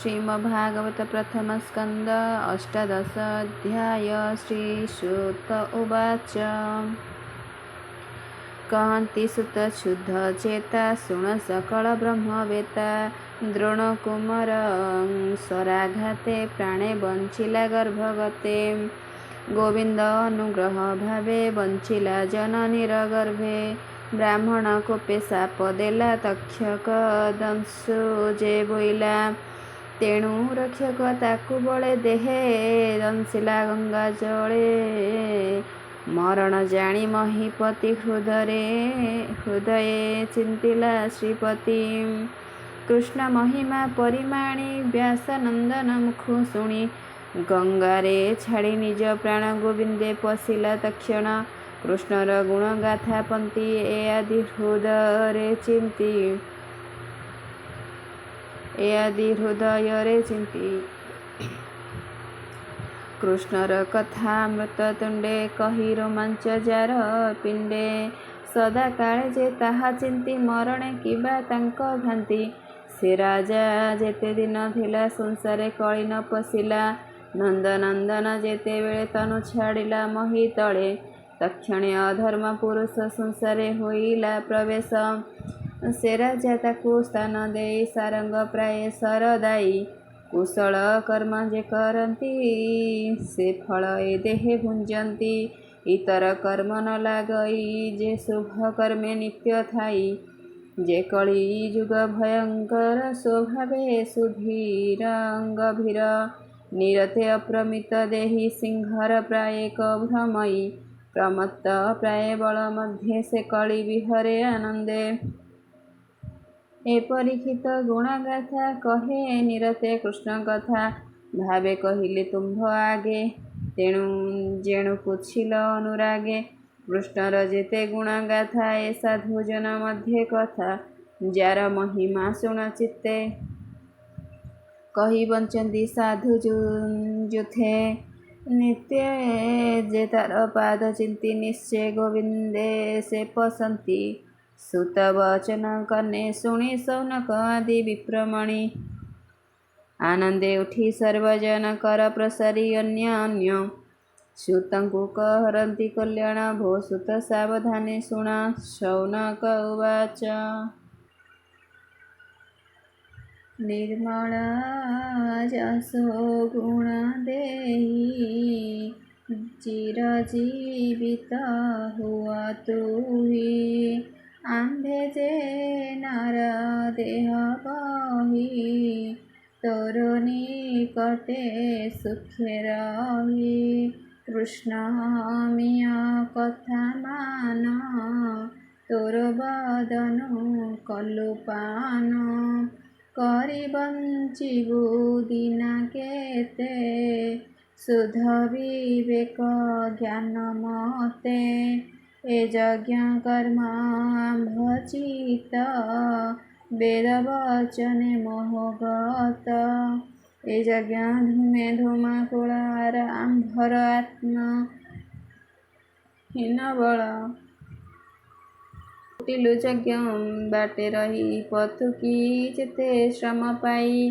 श्रीमद्भागवत प्रथम स्कंद अष्टादश अध्याय। श्रीसूत उवाच। कहन्ति सुत शुद्ध चेता शुण सकल ब्रह्मवेता द्रोणकुमार शराघाते प्राणे बंचिला गर्भगते गोविंद अनुग्रह भावे बंचिला जननीर गर्भे ब्राह्मण कोपे साप देला तक्षक दंशु जे बोइला तेणु रक्षक ताकु बळे देहे दंशिला गंगा जळे मरण जाणी महीपति हृदये चिंतिला श्रीपति कृष्ण महिमा परिमाणी व्यासनंदन मुखु शुणी गंगारे छाड़ी निज प्राण गोविंदे पशिला तक्षण कृष्णर गुण गाथा पंती ए आदि हृदय चिंती कृष्णर कथा मृत तुंडे कही रोमांच जार पिंडे सदा काले जे ताहा चिंती मरणे किबा तांक घांती से राजा जेते दिन थिला संसारे कଳି न पशिला नंदनंदन जेते बेले तनु छाड़िला मही तले तक्षणे अधर्म पुरुष संसारे होइला प्रवेश से राजा ताकु स्थान दे सारंग प्राय सरदाई कुशल कर्म जे करती से फल ए देहे भुंजती इतर कर्म न लागई जे शुभ कर्मे नित्य थाई जे कଳି जुग भयंकर स्वभावे सुधीर गभीर निरते अप्रमित देहि सिंहर प्राय भ्रमयी प्रमत्त प्राय बल मध्य से कଳି विहरे आनंदे ए परीक्षित गुणगाथा कहे निरते कृष्ण कथा भावे कहिले तुम्भ आगे तेणु जेणु पुछिल अनुरागे कृष्णर जेते गुणगाथा ए साधु जन मध्य कथा जार महिमा शुण चित्ते कही बंचंती साधु जुथे नित्य जे तार पाद चिंती निश्चय गोविंदे से पसंती सुत वचन कने शुणी सौनक आदि विप्रमणि आनंदे उठी सर्वजन कर प्रसारी अन्य अन्य सुतंकु कहरंती कल्याण भो सुत सावधाने शुण शौनक उवाच। निर्मल जसो गुण देहि चिरजीवित हुआ तुहि आंधे जे नर देह बहि तोर निकटे सुखे रहि कृष्ण मिया कथा मान तोर बदनु कलुपान करि बंचिबु दिना केते शुद्ध विवेक ज्ञान मते ए यज्ञ कर्म भचित वेद वचने मोहगत ए यज्ञ धूमे धूमा कुलार आंभर आत्मा हीन बल कुटिलु यज्ञ बाटे रही पथुकी जेते श्रम पाई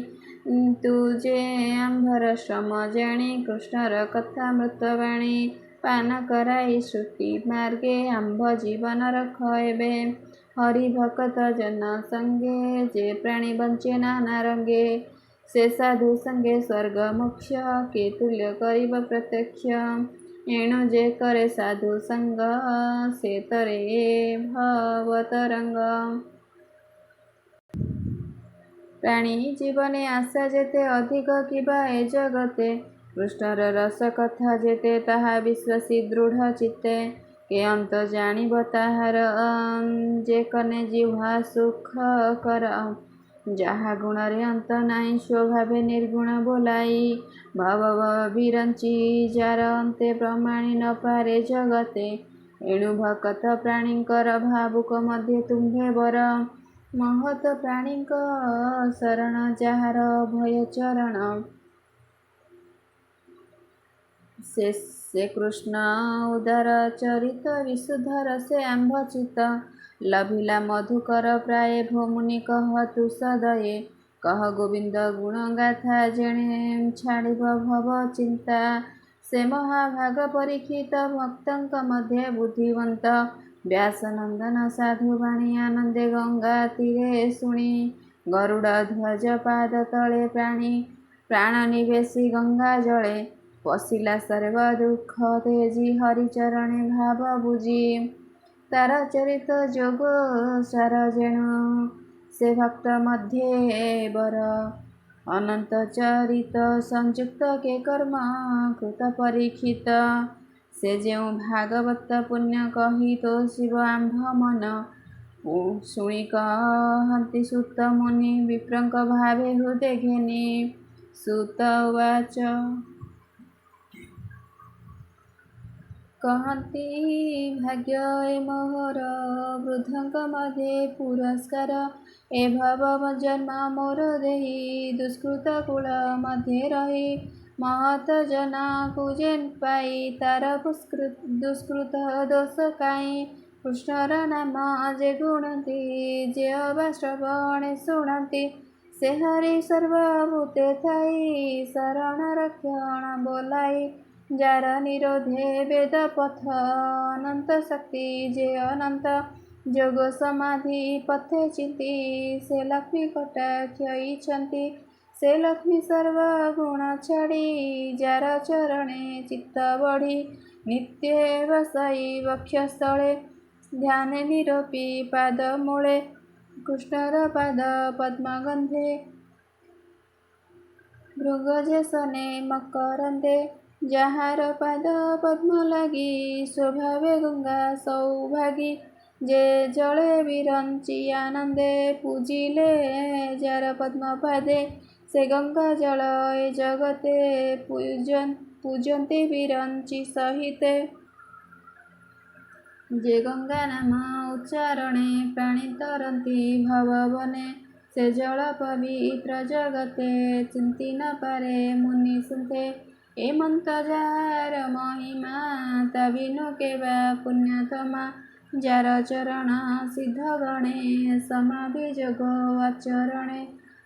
तुजे आंभर श्रम जाणी कृष्णर कथा मृतवाणी पान कराई श्रुति मार्गे आंभ जीवन रख एबे हरि भक्त जन संगे जे प्राणी बंचे नाना रंगे से साधु संगे स्वर्ग मोक्ष के तुल्य करिब प्रत्यक्ष एणु जे करे साधु संग से तरे भव तरंग प्राणी जीवने आशा जेते अधिक किबा ए जगते कृष्णर रस कथा जेते ताहा विश्वासी दृढ़ चित्ते के अंत जानिब ताहार जे कने जिह्वा सुख कर जहा गुणरे अंत नाही स्वभावे निर्गुण बोलाई भव विरंची जार अंते प्रमाणी न पारे जगते एणु भक्त प्राणींकर भावुक मध्य तुम्भे बर महत प्राणींक शरण जाहार भय चरण से कृष्ण उदार चरित विशुद्ध रसे आंभचित लभिला मधुकर प्राय भोमुनि कहतु सदये କହ ଗୋବିନ୍ଦ ଗୁଣ ଗାଥା ଯେଣେ ଛାଡ଼ିବ ଭବ ଚିନ୍ତା। ସେ ମହାଭାଗ ପରୀକ୍ଷିତ ଭକ୍ତଙ୍କ ମଧ୍ୟରେ ବୁଦ୍ଧିବନ୍ତ। ବ୍ୟାସ ନନ୍ଦନ ସାଧୁ ବାଣୀ ଆନନ୍ଦେ ଗଙ୍ଗା ତୀରେ ଶୁଣି। ଗରୁଡ଼ ଧ୍ୱଜ ପାଦ ତଳେ ପ୍ରାଣ ନିବେଶୀ ଗଙ୍ଗା ଜଳେ। ପଶିଲା ସର୍ବ ଦୁଃଖ ତେଜି ହରିଚରଣେ ଭାବ ବୁଝି। ତାର ଚରିତ ଯୋଗ ସାର ଯେଣୁ ସେ ଭକ୍ତ ମଧ୍ୟରେ ବର। ଅନନ୍ତ ଚରିତ ସଂଯୁକ୍ତ କେ କର୍ମ କୃତ ପରୀକ୍ଷିତ। ସେ ଯେଉଁ ଭାଗବତ ପୁଣ୍ୟ କହି ତୋଷିବ ଆମ୍ଭ ମନ। ଶୁଣି କହନ୍ତି ସୁତ ମୁନି ବିପ୍ରଙ୍କ ଭାବେ ହୃଦେ ଘେନି। ସୁତ ଉବାଚ କହନ୍ତି ଭାଗ୍ୟ ଏ ମୋହର ବୃଦ୍ଧଙ୍କ ମଧ୍ୟରେ ପୁରସ୍କାର। ଏ ଭବ ଜନ୍ମ ମୋର ଦେହି ଦୁଷ୍କୃତ କୂଳ ମଧ୍ୟରେ ରହି। ମହତ ଜନକୁ ଯେ ପାଇ ତାର ଦୁଷ୍କୃତ ଦୋଷ କାହିଁ। କୃଷ୍ଣର ନାମ ଯେ ଗୁଣନ୍ତି ଯେ ଅବା ଶ୍ରବଣେ ଶୁଣନ୍ତି। ସେ ହରି ସର୍ବଭୂତେ ଥାଇ ଶରଣ ରକ୍ଷଣ ବୋଲାଇ। ଯାର ନିରୋଧେ ବେଦ ପଥ ଅନନ୍ତ ଶକ୍ତି ଯେ ଅନନ୍ତ। ଯୋଗ ସମାଧି ପଥେ ଚିନ୍ତି ସେ ଲକ୍ଷ୍ମୀ କଟାକ୍ଷଇଛନ୍ତି। ସେ ଲକ୍ଷ୍ମୀ ସର୍ବ ଗୁଣ ଛାଡ଼ି ଯାର ଚରଣେ ଚିତ୍ତ ବଢ଼ି। ନିତ୍ୟ ବସାଇ ବକ୍ଷସ୍ଥଳେ ଧ୍ୟାନେ ନିରୋପି ପାଦ ମୂଳେ। କୃଷ୍ଣର ପାଦ ପଦ୍ମ ଗନ୍ଧେ ଭୃଙ୍ଗଜେସନେ ମକରନ୍ଦେ। ଯାହାର ପାଦ ପଦ୍ମ ଲାଗି ସ୍ୱଭାବେ ଗଙ୍ଗା ସୌଭାଗୀ। ଯେ ଜଳେ ବିରଞ୍ଚି ଆନନ୍ଦେ ପୂଜିଲେ ଯାର ପଦ୍ମ ପାଦେ। ସେ ଗଙ୍ଗା ଜଳ ଏ ଜଗତେ ପୂଜନ୍ତି ବିରଞ୍ଚି ସହିତେ। ଯେ ଗଙ୍ଗା ନାମ ଉଚ୍ଚାରଣେ ପ୍ରାଣୀ ତରନ୍ତି ଭବ ବନେ। ସେ ଜଳ ପବିତ୍ର ଜଗତେ ଚିନ୍ତି ନ ପାରେ ମୁନି ସୁନ୍ତେ। ଏ ମନ୍ତ ଯାହାର ମହିମା ତା ବିନୁ କେବା ପୁଣ୍ୟତମା। ଯାର ଚରଣ ସିଦ୍ଧ ଗଣେ ସମାଧି ଯୋଗ ଆଚରଣେ।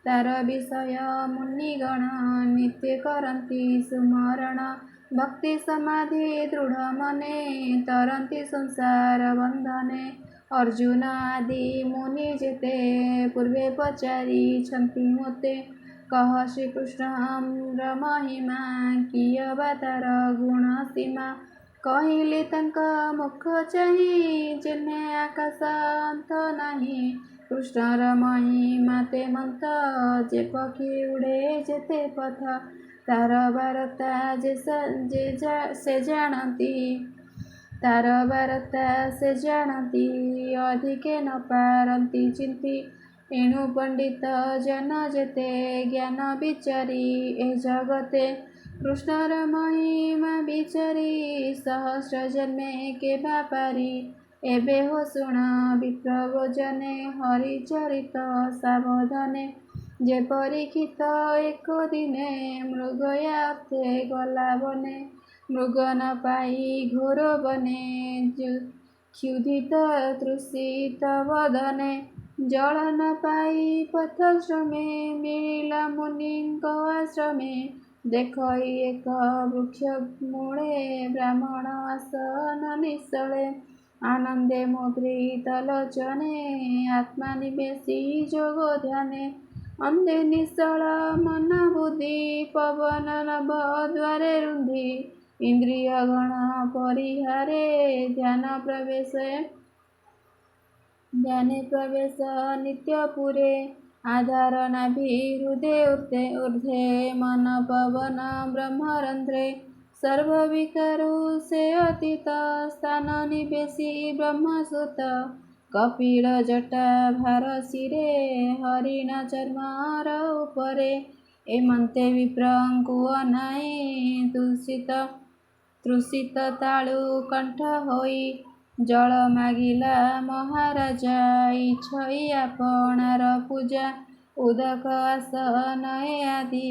ତାର ବିଷୟ ମୁନିଗଣ ନିତ୍ୟ କରନ୍ତି ସୁମରଣ। ଭକ୍ତି ସମାଧି ଦୃଢ଼ ମନେ ତରନ୍ତି ସଂସାର ବନ୍ଧନେ। ଅର୍ଜୁନ ଆଦି ମୁନି ଯେତେ ପୂର୍ବେ ପଚାରିଛନ୍ତି ମୋତେ। କହ ଶ୍ରୀକୃଷ୍ଣର ମହିମା କିଏ ବା ତାର ଗୁଣ ସୀମା। କହିଲି ତାଙ୍କ ମୁଖ ଚାହିଁ ଯେହ୍ନେ ଆକାଶ ଅନ୍ତ ନାହିଁ। କୃଷ୍ଣର ମହିମା ତେ ମନ୍ତ ଯେ ପକ୍ଷୀ ଉଡ଼େ ଯେତେ ପଥ। ତାର ବାରତା ସେ ଜାଣନ୍ତି ଅଧିକେ ନ ପାରନ୍ତି ଚିନ୍ତି। ଏଣୁ ପଣ୍ଡିତ ଜନ ଯେତେ ଜ୍ଞାନ ବିଚାରି ଏ ଜଗତେ। କୃଷ୍ଣର ମହିମା ବିଚାରି ସହସ୍ର ଜନ୍ମେ କେବା ପାରି। ଏବେ ହୋ ଶୁଣ ବିପ୍ରବଚନେ ହରିଚରିତ ସାବଧାନେ। ଯେ ପରୀକ୍ଷିତ ଏକ ଦିନେ ମୃଗୟା ଅର୍ଥେ ଗଲା ବନେ। ମୃଗ ନ ପାଇ ଘୋର ବନେ କ୍ଷୁଧିତ ତୃଷିତ ବଦନେ। ଜଳ ନ ପାଇ ପଥଶ୍ରମେ ମିଳିଲା ମୁନିଙ୍କ ଆଶ୍ରମେ। ଦେଖଇ ଏକ ବୃକ୍ଷ ମୂଳେ ବ୍ରାହ୍ମଣ ଆସନ ନିଶ୍ଚଳେ। ଆନନ୍ଦେ ମୁଦ୍ରିତ ଲୋଚନେ ଆତ୍ମା ନିବେଶି ଯୋଗ ଧ୍ୟାନେ। ଅନ୍ଧେ ନିଶ୍ଚଳ ମନ ବୁଦ୍ଧି ପବନ ନଭ ଦ୍ୱାରେ ରୁନ୍ଧି। ଇନ୍ଦ୍ରିୟ ଗଣ ପରିହାରେ ଧ୍ୟାନେ ପ୍ରବେଶ ନିତ୍ୟ ପୁରେ। ଆଧାର ନାଭି ହୃଦେ ଊର୍ଦ୍ଧ୍ୱେ ମନ ପବନ ବ୍ରହ୍ମରନ୍ଧ୍ରେ। ସର୍ବ ବିକାରୁ ସେ ଅତୀତ ସ୍ଥାନ ନିବେଶି ବ୍ରହ୍ମସୂତ। କପିଳ ଜଟା ଭାର ଶିରେ ହରିଣ ଚର୍ମର ଉପରେ। ଏମନ୍ତେ ବିପ୍ରଙ୍କୁ ଅନାଇ ତୃଷିତ ତାଳୁ କଣ୍ଠ ହୋଇ। ଜଳ ମାଗିଲା ମହାରାଜା ଇଛଇ ଆପଣାର ପୂଜା। ଉଦକ ଆସନ ଏ ଆଦି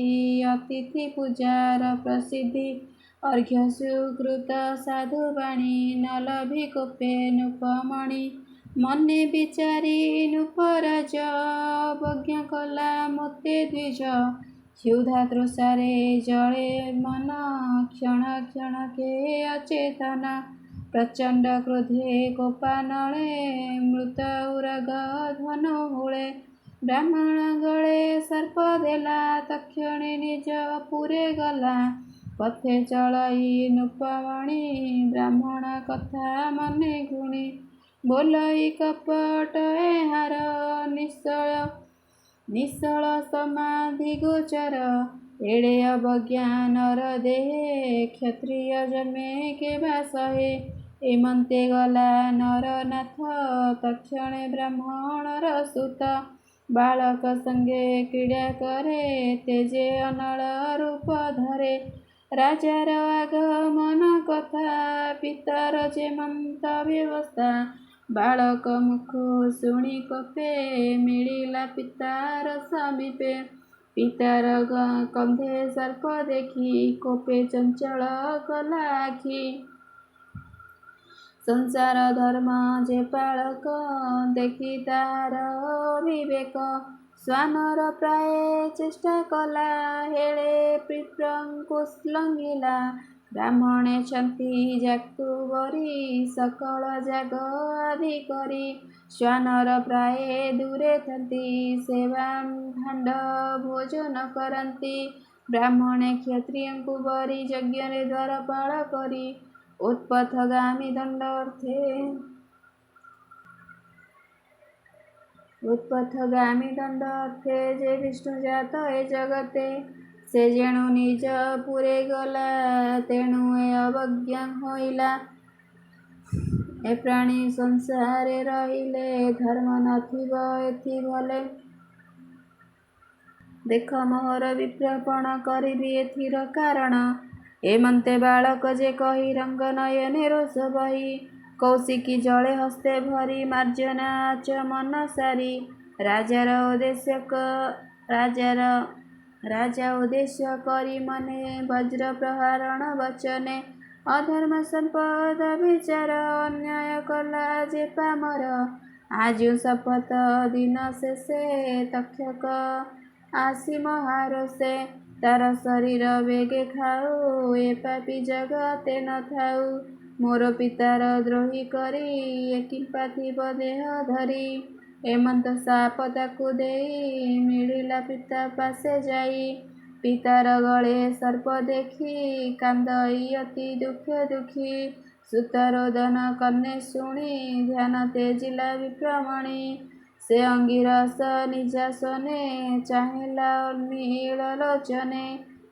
ଅତିଥି ପୂଜାର ପ୍ରସିଦ୍ଧି। ଅର୍ଘ୍ୟ ସୁକୃତ ସାଧୁ ବାଣୀ ନ ଲଭି କୋପେ ନୃପମଣି। ମନେ ବିଚାରି ନୃପରାଜ ଅବଜ୍ଞ କଲା ମୋତେ ଦ୍ୱିଜ। କ୍ଷୁଧା ତୃଷାରେ ଜଳେ ମନ କ୍ଷଣ କ୍ଷଣକେ ଅଚେତନ। ପ୍ରଚଣ୍ଡ କ୍ରୋଧେ କୋପାନଳେ ମୃତ ଉରଗ ଧନୁ ହୁଳେ। ବ୍ରାହ୍ମଣ ଗଳେ ସର୍ପ ଦେଲା ତକ୍ଷଣେ ନିଜ ପୁରେ ଗଲା। ପଥେ ଚଳଇ ନୃପମଣି ବ୍ରାହ୍ମଣ କଥା ମନେ ଗୁଣି। ବୋଲଇ କପଟ ଏହାର ନିଶ୍ଚଳ ସମାଧି ଗୋଚର। ଏଡ଼େ ଅବଜ୍ଞା ନର ଦେହେ କ୍ଷତ୍ରିୟ ଜନ୍ମେ କେବା ସହେ। ଏମନ୍ତେ ଗଲା ନରନାଥ ତକ୍ଷଣେ ବ୍ରାହ୍ମଣର ସୁତ। ବାଳକ ସଙ୍ଗେ କ୍ରୀଡ଼ା କରେ ତେଜେ ଅନଳ ରୂପ ଧରେ। ରାଜାର ଆଗମନ କଥା ପିତାର ଯେମନ୍ତ ବ୍ୟବସ୍ଥା। ବାଳକ ମୁଖ ଶୁଣି କୋପେ ମିଳିଲା ପିତାର ସମୀପେ। ପିତାର କନ୍ଧେ ସର୍ପ ଦେଖି କୋପେ ଚଞ୍ଚଳ କଲା ଆଖି। ସଂସାର ଧର୍ମ ଯେ ପାଳକ ଦେଖି ତାହାର ବିବେକ। ଶ୍ୱାନର ପ୍ରାୟ ଚେଷ୍ଟା କଲା ହେଳେ ବିପ୍ରଙ୍କୁ ଲଙ୍ଗିଲା। ବ୍ରାହ୍ମଣେ ଛନ୍ତି ଯାକୁ ବରି ସକଳ ଯାଗ ଆଦି କରି। ଶ୍ୱାନର ପ୍ରାୟ ଦୂରେ ଥାନ୍ତି ସେବା ଭାଣ୍ଡ ଭୋଜନ କରନ୍ତି। ବ୍ରାହ୍ମଣେ କ୍ଷତ୍ରିୟଙ୍କୁ ବରି ଯଜ୍ଞରେ ଦ୍ୱାରପାଳ କରି। ଉତ୍ପଥଗାମୀ ଦଣ୍ଡ ଅର୍ଥେ ଯେ ବିଷ୍ଣୁ ଜାତ ଏ ଜଗତେ। ସେ ଯେଣୁ ନିଜ ପୁରେ ଗଲା ତେଣୁ ଏ ଅବଜ୍ଞା ହୋଇଲା। ଏ ପ୍ରାଣୀ ସଂସାରେ ରହିଲେ ଧର୍ମ ନଥିବ ଏଥି ଭଲେ। ଦେଖ ମୋହର ବିଜ୍ଞାପନ କରିବି ଏଥିର କାରଣ। ଏମନ୍ତେ ବାଳକ ଯେ କହି ରଙ୍ଗ ନୟନେ ରୋଷ ବହି। କୌଶିକୀ ଜଳେ ହସ୍ତେ ଭରି ମାର୍ଜନା ଆଚମନ ସାରି। ରାଜା ଉଦ୍ଦେଶ୍ୟ କରି ମନେ ବଜ୍ର ପ୍ରହାରଣ ବଚନେ। ଅଧର୍ମ ସମ୍ପଦ ବିଚାର ଅନ୍ୟାୟ କଲା ଯେ ପାମର। ଆଜୁ ଶପଥ ଦିନ ଶେଷେ ତକ୍ଷକ ଆସି ମହାରୋଷେ। ତାର ଶରୀର ବେଗେ ଖାଉ ଏ ପାପୀ ଜଗତେ ନ ଥାଉ। ମୋର ପିତାର ଦ୍ରୋହୀ କରି ଏ କିମ୍ପା ଥିବ ଦେହ ଧରି। ଏମନ୍ତ ଶାପ ତାକୁ ଦେଇ ମିଳିଲା ପିତା ପାଶେ ଯାଇ। ପିତାର ଗଳେ ସର୍ପ ଦେଖି କାନ୍ଦଇ ଅତି ଦୁଃଖେ ଦୁଃଖୀ। ସୁତ ରୋଦନ କର୍ଣ୍ଣେ ଶୁଣି ଧ୍ୟାନ ତେଜିଲା ବିପ୍ରମଣି। ସେ ଅଙ୍ଗିରସ ନିଜାସନେ ଚାହିଁଲା ନୀଳ ଲୋଚନେ।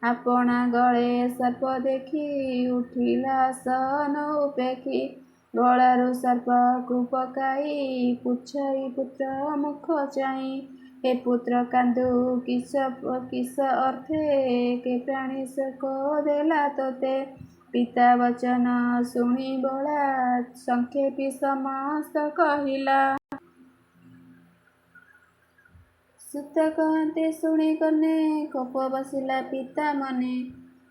ଆପଣା ଗଳେ ସର୍ପ ଦେଖି ଉଠିଲା ସହନ ଉପେକ୍ଷୀ। ଗଳାରୁ ସର୍ପକୁ ପକାଇ ପୁଛଇ ପୁତ୍ର ମୁଖ ଚାହିଁ। ହେ ପୁତ୍ର କାନ୍ଦୁ କିସ ଅର୍ଥେ କେ ପ୍ରାଣୀ ଶୋକ ଦେଲା ତୋତେ। ପିତା ବଚନ ଶୁଣି ବୋଳା ସଂକ୍ଷେପି ସମସ୍ତ କହିଲା। ସୁତ କହନ୍ତି ଶୁଣି କର୍ଣ୍ଣେ କୋପ ବସିଲା ପିତା ମନେ।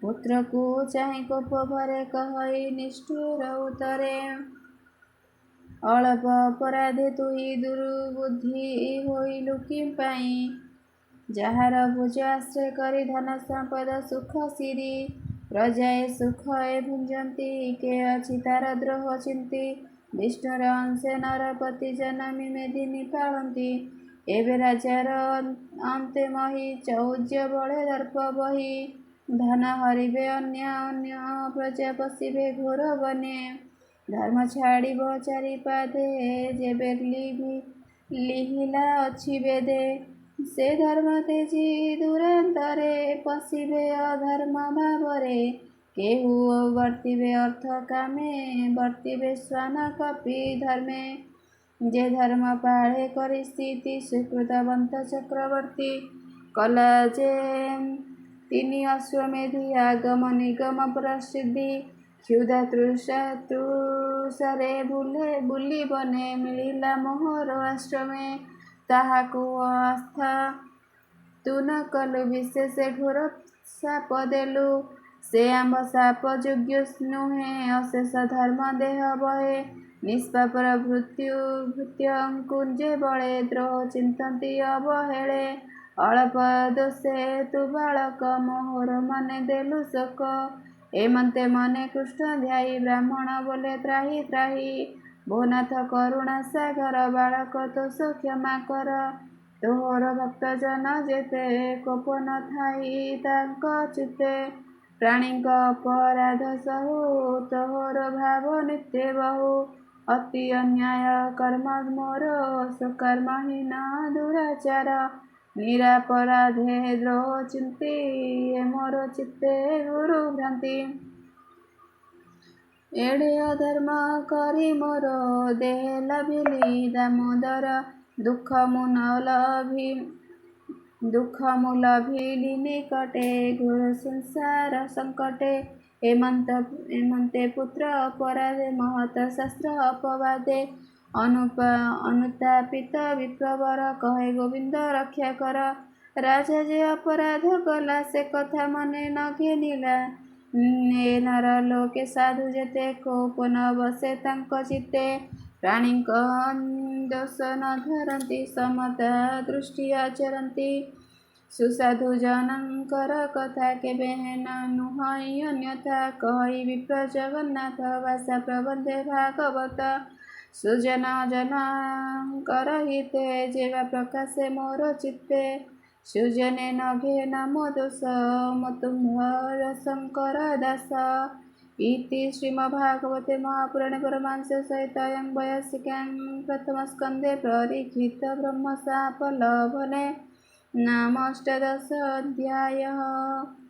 ପୁତ୍ରକୁ ଚାହିଁ କୋପ ଭରେ କହଇ ନିଷ୍ଠୁର ଉତ୍ତରେ। ଅଳପ ଅପରାଧେ ତୁହି ଦୁର୍ବୁଦ୍ଧି ହୋଇଲୁ କି ପାଇଁ। ଯାହାର ଭୁଜ ଆଶ୍ରୟ କରି ଧନ ସମ୍ପଦ ସୁଖ ସିରି। ପ୍ରଜାଏ ସୁଖ ଏ ଭୁଞ୍ଜନ୍ତି କେ ଅଛି ତାର ଦ୍ରୋହ ଚିନ୍ତି। ବିଷ୍ଣୁର ଅଂଶେ ନରପତି ଜନମି ମେଦିନୀ ପାଳନ୍ତି। ଏବେ ରାଜାର ଅନ୍ତେ ମହି ଚୌର୍ଯ୍ୟ ବଳେ ଦର୍ପ ବହି। ଧନ ହରିବେ ଅନ୍ୟ ପ୍ରଜା ପଶିବେ ଘୋର ବନେ। ଧର୍ମ ଛାଡ଼ିବ ଚାରିପାଦେ ଯେବେ ଲିହିଲା ଅଛି ବେଦେ। ସେ ଧର୍ମ ତେଜି ଦୂରାନ୍ତରେ ପଶିବେ ଅଧର୍ମ ଭାବରେ। କେହୁ ବର୍ତ୍ତିବେ ଅର୍ଥ କାମେ ବର୍ତ୍ତିବେ ଶ୍ୱାନ କପି ଧର୍ମେ। ଯେ ଧର୍ମ ପାଳେ କରି ସ୍ଥିତି ସୁକୃତବନ୍ତ ଚକ୍ରବର୍ତ୍ତୀ। କଲା ଯେ 3 ଅଶ୍ୱମେଧି ଆଗମ ନିଗମ ପ୍ରସିଦ୍ଧି। କ୍ଷୁଧା ତୃଷାରେ ବୁଲି ବନେ ମିଳିଲା ମୋହର ଆଶ୍ରମେ। ତାହାକୁ ଆସ୍ଥା ତୁ ନ କଲୁ ବିଶେଷ ଘୋର ଶାପ ଦେଲୁ। ସେ ଆମ୍ଭ ଶାପ ଯୋଗ୍ୟ ନୁହେଁ ଅଶେଷ ଧର୍ମ ଦେହ ବହେ। ନିଷ୍ପାପର ଭୃତ୍ୟଙ୍କୁଞ୍ଜେ ବଳେ ଦ୍ରୋହ ଚିନ୍ତନ୍ତି ଅବହେଳେ। ଅଳପ ଦୋଷେ ତୁ ବାଳକ ମୋହର ମନେ ଦେଲୁ ଶୋକ। ଏମନ୍ତେ ମନେ କୃଷ୍ଣ ଧ୍ୟାଇ ବ୍ରାହ୍ମଣ ବୋଲେ ତ୍ରାହି ତ୍ରାହି। ଭୁନାଥ କରୁଣା ସାଗର ବାଳକ ଦୋଷ କ୍ଷମା କର। ତୋହର ଭକ୍ତଜନ ଯେତେ କୋପ ନ ଥାଇ ତାଙ୍କ ଚିତ୍ତେ। ପ୍ରାଣୀଙ୍କ ଅପରାଧ ସହୁ ତୋହର ଭାବ ନିତ୍ୟ ବହୁ। ଅତି ଅନ୍ୟାୟ କର୍ମ ମୋର ସ୍ୱକର୍ମହୀନ ଦୁରାଚାର। ନିରାପରାଧେ ଦ୍ରୋହ ଚିନ୍ତି ଏ ମୋର ଚିତ୍ତେ ଗୁରୁ ଭ୍ରାନ୍ତି। ଏଡ଼େ ଅଧର୍ମ କରି ମୋର ଦେହେ ଲଭିଲି ଦାମୋଦର। ଦୁଃଖ ମୁଁ ଲଭିଲି ନିକଟେ ଘୋର ସଂସାର ସଙ୍କଟେ। ଏମନ୍ତେ ପୁତ୍ର ଅପରାଧେ ମହତ ଶାସ୍ତ୍ର ଅପବାଦେ। ଅନୁତାପିତ ବିପ୍ରବର କହେ ଗୋବିନ୍ଦ ରକ୍ଷା କର। ରାଜା ଯେ ଅପରାଧ କଲା ସେ କଥା ମନେ ନ ଘେନିଲା। ଏ ନର ଲୋକେ ସାଧୁ ଯେତେ କୋପ ନ ବସେ ତାଙ୍କ ଚିତ୍ତେ। ପ୍ରାଣୀଙ୍କ ଦୋଷ ନ ଧରନ୍ତି ସମତା ଦୃଷ୍ଟି ଆଚରନ୍ତି। ସୁସାଧୁ ଜନଙ୍କର କଥା କେବେ ନୁହଁ ଅନ୍ୟଥା। କହି ବିପ୍ର ଜଗନ୍ନାଥ ଭାଷା ପ୍ରବନ୍ଧେ ଭାଗବତ। ସୁଜନ ଜନଙ୍କର ହିତେ ଯେବା ପ୍ରକାଶେ ମୋର ଚିତ୍ତେ। ସୁଜନେ ନ ଘେନ ମୋ ଦୋଷ ମୋ ତୁମ୍ଭ ଶଙ୍କର ଦାସ। ଇତି ଶ୍ରୀମଦ୍ଭାଗବତେ ମହାପୁରାଣେ ପରମହଂସ ସହିତାୟାଂ ବୈୟାସିକ୍ୟାଂ ପ୍ରଥମ ସ୍କନ୍ଧେ ପରୀକ୍ଷିତ ବ୍ରହ୍ମଶାପ ଲଭନେ ନାମ ଅଷ୍ଟାଦଶ ଅଧ୍ୟାୟः।